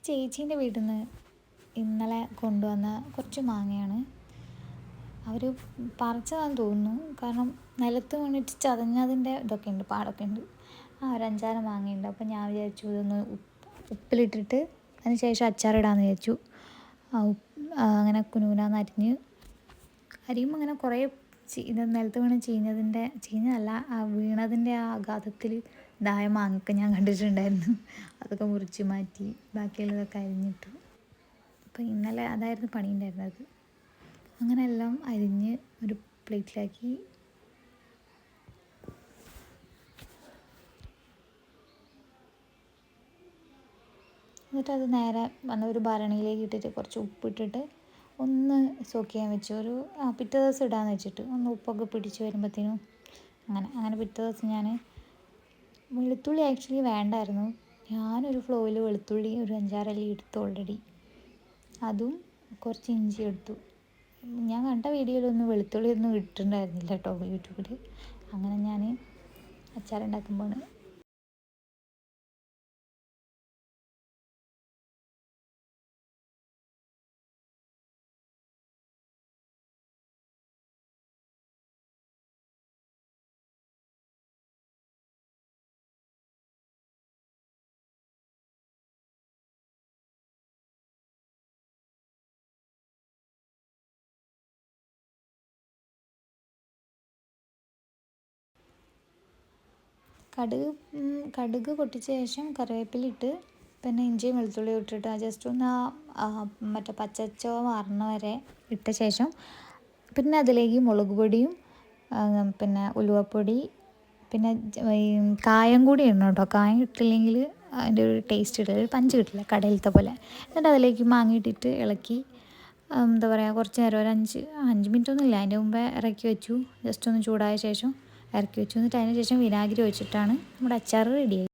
ചേച്ചീൻ്റെ വീട്ടിൽ നിന്ന് ഇന്നലെ കൊണ്ടുവന്ന കുറച്ച് മാങ്ങയാണ്. അവർ പറിച്ചതാണെന്ന് തോന്നുന്നു. കാരണം നിലത്ത് വീണിട്ട് ചതഞ്ഞതിൻ്റെ ഇതൊക്കെ ഉണ്ട്, പാടൊക്കെ ഉണ്ട്. ഒരു 5-6 മാങ്ങയുണ്ട്. അപ്പോൾ ഞാൻ വിചാരിച്ചു ഇതൊന്ന് ഉപ്പിലിട്ടിട്ട് അതിന് ശേഷം അച്ചാറിടാമെന്ന് വിചാരിച്ചു. അങ്ങനെ കുനുകുനാന്ന് അരിയുമ്പോൾ അങ്ങനെ കുറേ ഇത് നിലത്ത് വീണ് ചീഞ്ഞതല്ല, ആ വീണതിൻ്റെ ആ ആഘാതത്തിൽ ഇതായ മാങ്ങയൊക്കെ ഞാൻ കണ്ടിട്ടുണ്ടായിരുന്നു. അതൊക്കെ മുറിച്ച് മാറ്റി ബാക്കിയുള്ളതൊക്കെ അരിഞ്ഞിട്ടു. അപ്പോൾ ഇന്നലെ അതായിരുന്നു പണി ഉണ്ടായിരുന്നത്. അങ്ങനെ എല്ലാം അരിഞ്ഞ് ഒരു പ്ലേറ്റിലാക്കി. എന്നിട്ടത് നേരെ വന്ന ഒരു ഭരണിയിലേക്ക് ഇട്ടിട്ട് കുറച്ച് ഉപ്പിട്ടിട്ട് ഒന്ന് സോക്ക് ചെയ്യാൻ വെച്ചു. പിറ്റേ ദിവസം ഇടാമെന്ന് വെച്ചിട്ട് ഒന്ന് ഉപ്പൊക്കെ പിടിച്ച് വരുമ്പോഴത്തേനും അങ്ങനെ പിറ്റേ ദിവസം ഞാൻ വെളുത്തുള്ളി ആക്ച്വലി വേണ്ടായിരുന്നു. ഞാനൊരു ഫ്ലോയിൽ വെളുത്തുള്ളി ഒരു 5-6 അല്ലി എടുത്തു ഓൾറെഡി. അതും കുറച്ച് ഇഞ്ചി എടുത്തു. ഞാൻ കണ്ട വീഡിയോയിലൊന്നും വെളുത്തുള്ളി ഒന്നും ഇട്ടിട്ടുണ്ടായിരുന്നില്ല കേട്ടോ യൂട്യൂബിൽ. അങ്ങനെ ഞാൻ അച്ചാറുണ്ടാക്കുമ്പോൾ കടുക് പൊട്ടിച്ച ശേഷം കറിവേപ്പില ഇട്ട് പിന്നെ ഇഞ്ചിയും വെളുത്തുള്ളിയും ഇട്ടിട്ട് ജസ്റ്റ് ഒന്ന് മറ്റേ പച്ചച്ചോ മാറുന്ന വരെ ഇട്ട ശേഷം പിന്നെ അതിലേക്ക് മുളക് പൊടിയും പിന്നെ ഉലുവപ്പൊടി പിന്നെ കായം കൂടി ഇടണം കേട്ടോ. കായം ഇട്ടില്ലെങ്കിൽ അതിൻ്റെ ഒരു ടേസ്റ്റ് കിട്ടില്ല, ഒരു പഞ്ച് കിട്ടില്ല കടയിലത്തെ പോലെ. എന്നിട്ട് അതിലേക്ക് മാങ്ങ ഇട്ടിട്ട് ഇളക്കി എന്താ പറയുക കുറച്ച് നേരം ഒരു 5 മിനിറ്റ് ഒന്നും ഇല്ല, അതിൻ്റെ മുമ്പേ ഇറക്കി വെച്ചു. ജസ്റ്റ് ഒന്ന് ചൂടായ ശേഷം ഇറക്കി വെച്ചു. എന്നിട്ട് അതിന് ശേഷം വിനാഗിരി ഒഴിച്ചിട്ടാണ് നമ്മുടെ അച്ചാർ റെഡിയായി.